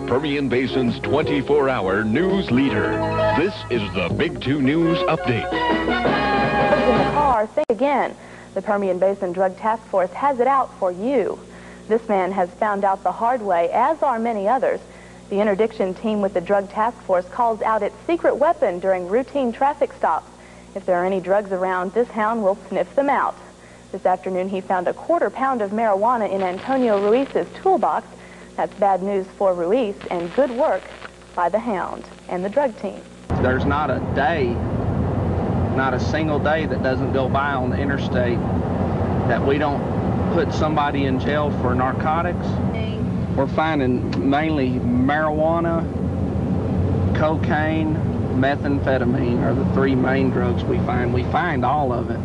Permian Basin's 24-hour news leader. This is the Big 2 News Update. In the car, think again. The Permian Basin Drug Task Force has it out for you. This man has found out the hard way, as are many others. The interdiction team with the Drug Task Force calls out its secret weapon during routine traffic stops. If there are any drugs around, this hound will sniff them out. This afternoon, he found a quarter pound of marijuana in Antonio Ruiz's toolbox. That's bad news for Ruiz and good work by the hound and the drug team. There's not a day, not a single day that doesn't go by on the interstate that we don't put somebody in jail for narcotics. We're finding mainly marijuana, cocaine, methamphetamine are the three main drugs we find. We find all of it,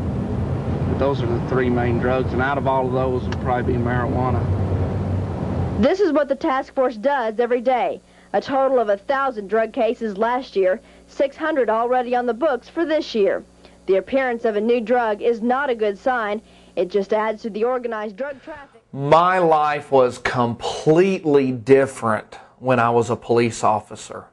but those are the three main drugs, and out of all of those will probably be marijuana. This is what the task force does every day. A total of 1,000 drug cases last year, 600 already on the books for this year. The appearance of a new drug is not a good sign. It just adds to the organized drug traffic. My life was completely different when I was a police officer.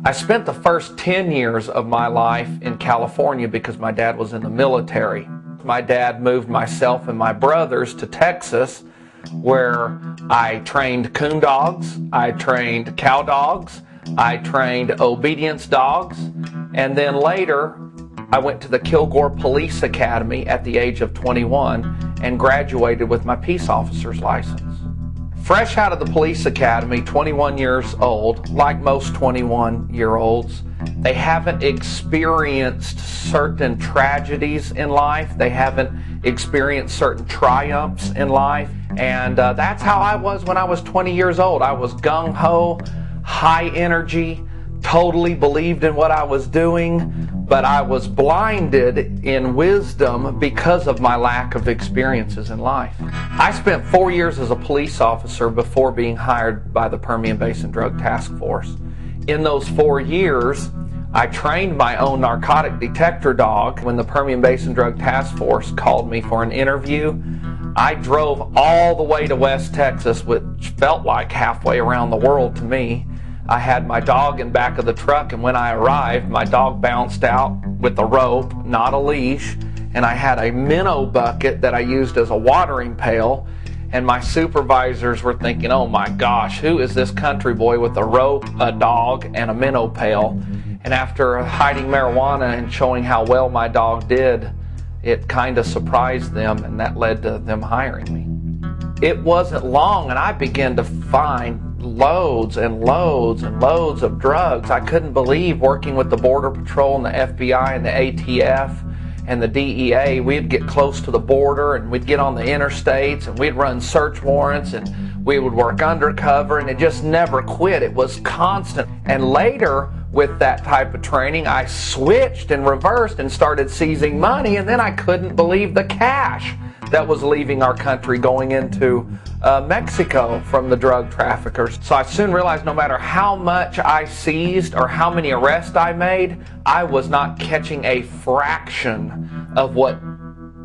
I spent the first 10 years of my life in California because my dad was in the military. My dad moved myself and my brothers to Texas, where I trained coon dogs, I trained cow dogs, I trained obedience dogs, and then later I went to the Kilgore Police Academy at the age of 21 and graduated with my peace officer's license. Fresh out of the police academy, 21 years old, like most 21-year-olds, they haven't experienced certain tragedies in life. They haven't experienced certain triumphs in life. And that's how I was when I was 20 years old. I was gung-ho, high energy, totally believed in what I was doing, but I was blinded in wisdom because of my lack of experiences in life. I spent 4 years as a police officer before being hired by the Permian Basin Drug Task Force. In those 4 years, I trained my own narcotic detector dog. When the Permian Basin Drug Task Force called me for an interview, I drove all the way to West Texas, which felt like halfway around the world to me. I had my dog in back of the truck, and when I arrived, my dog bounced out with a rope, not a leash, and I had a minnow bucket that I used as a watering pail, and my supervisors were thinking, oh my gosh, who is this country boy with a rope, a dog, and a minnow pail? And after hiding marijuana and showing how well my dog did, it kind of surprised them, and that led to them hiring me. It wasn't long, and I began to find loads and loads and loads of drugs. I couldn't believe working with the Border Patrol and the FBI and the ATF and the DEA. We'd get close to the border and we'd get on the interstates and we'd run search warrants and we would work undercover, and it just never quit. It was constant. And later, with that type of training, I switched and reversed and started seizing money, and then I couldn't believe the cash that was leaving our country going into Mexico from the drug traffickers. So I soon realized no matter how much I seized or how many arrests I made, I was not catching a fraction of what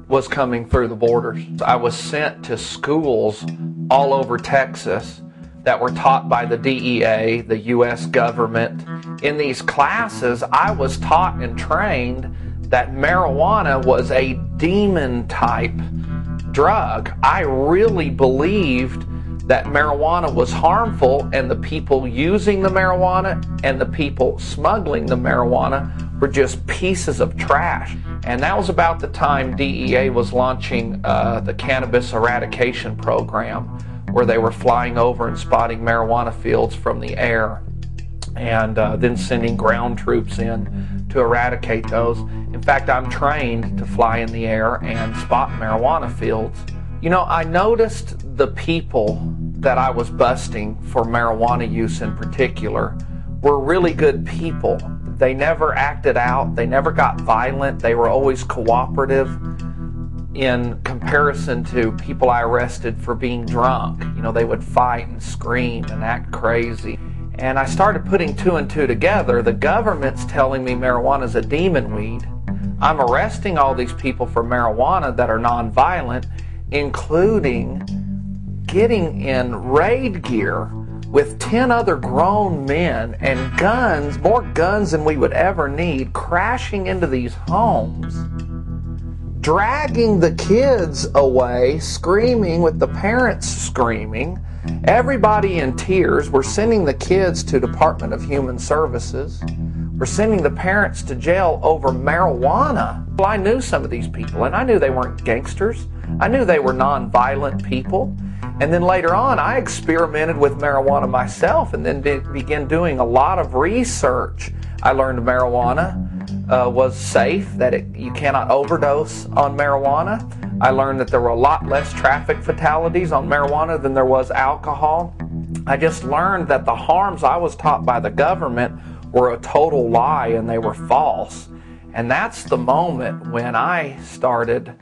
was coming through the borders. I was sent to schools all over Texas that were taught by the DEA, the U.S. government. In these classes, I was taught and trained that marijuana was a demon-type drug. I really believed that marijuana was harmful, and the people using the marijuana and the people smuggling the marijuana were just pieces of trash. And that was about the time DEA was launching the Cannabis Eradication Program, where they were flying over and spotting marijuana fields from the air, and then sending ground troops in to eradicate those. In fact, I'm trained to fly in the air and spot marijuana fields. You know, I noticed the people that I was busting for marijuana use in particular were really good people. They never acted out, they never got violent, they were always cooperative in comparison to people I arrested for being drunk. You know, they would fight and scream and act crazy. And I started putting two and two together. The government's telling me marijuana is a demon weed. I'm arresting all these people for marijuana that are nonviolent, including getting in raid gear with 10 other grown men and guns, more guns than we would ever need, crashing into these homes, dragging the kids away, screaming with the parents screaming, everybody in tears. We're sending the kids to Department of Human Services. We're sending the parents to jail over marijuana. Well, I knew some of these people, and I knew they weren't gangsters. I knew they were non-violent people. And then later on, I experimented with marijuana myself and then began doing a lot of research. I learned marijuana was safe, that you cannot overdose on marijuana. I learned that there were a lot less traffic fatalities on marijuana than there was alcohol. I just learned that the harms I was taught by the government were a total lie and they were false. And that's the moment when I started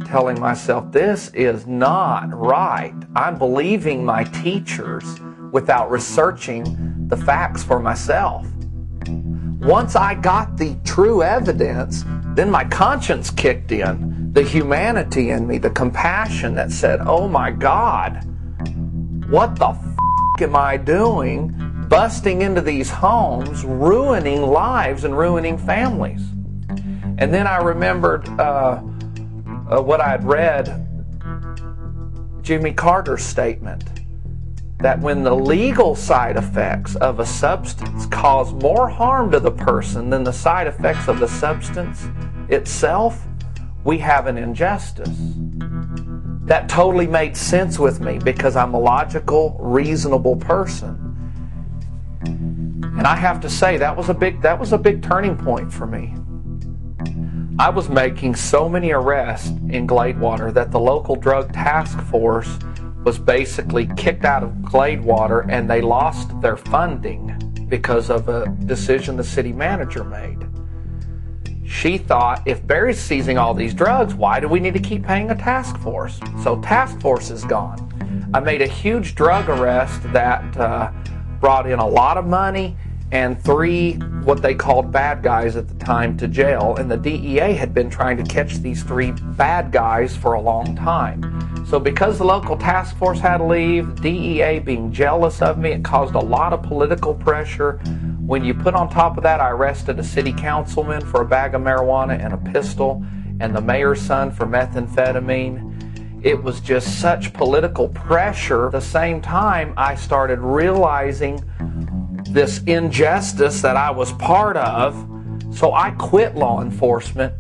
telling myself, this is not right. I'm believing my teachers without researching the facts for myself. Once I got the true evidence, then my conscience kicked in, the humanity in me, the compassion that said, oh my God, what the f*** am I doing busting into these homes, ruining lives and ruining families? And then I remembered what I had read, Jimmy Carter's statement, that when the legal side effects of a substance cause more harm to the person than the side effects of the substance itself, we have an injustice. That totally made sense with me because I'm a logical, reasonable person. And I have to say, that was a big turning point for me. I was making so many arrests in Gladewater that the local drug task force was basically kicked out of Gladewater, and they lost their funding because of a decision the city manager made. She thought, if Barry's seizing all these drugs, why do we need to keep paying a task force? So task force is gone. I made a huge drug arrest that brought in a lot of money and 3 what they called bad guys at the time to jail, and the DEA had been trying to catch these 3 bad guys for a long time. So because the local task force had to leave, the DEA being jealous of me, it caused a lot of political pressure. When you put on top of that, I arrested a city councilman for a bag of marijuana and a pistol, and the mayor's son for methamphetamine. It was just such political pressure. At the same time, I started realizing this injustice that I was part of, so I quit law enforcement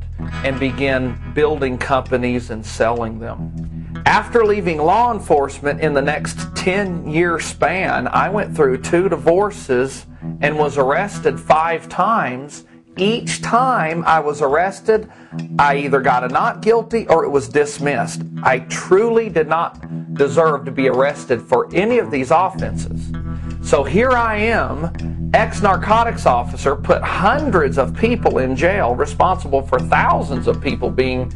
and began building companies and selling them. After leaving law enforcement, in the next 10-year span, I went through 2 divorces and was arrested 5 times. Each time I was arrested, I either got a not guilty or it was dismissed. I truly did not deserve to be arrested for any of these offenses. So here I am, ex-narcotics officer, put hundreds of people in jail, responsible for thousands of people being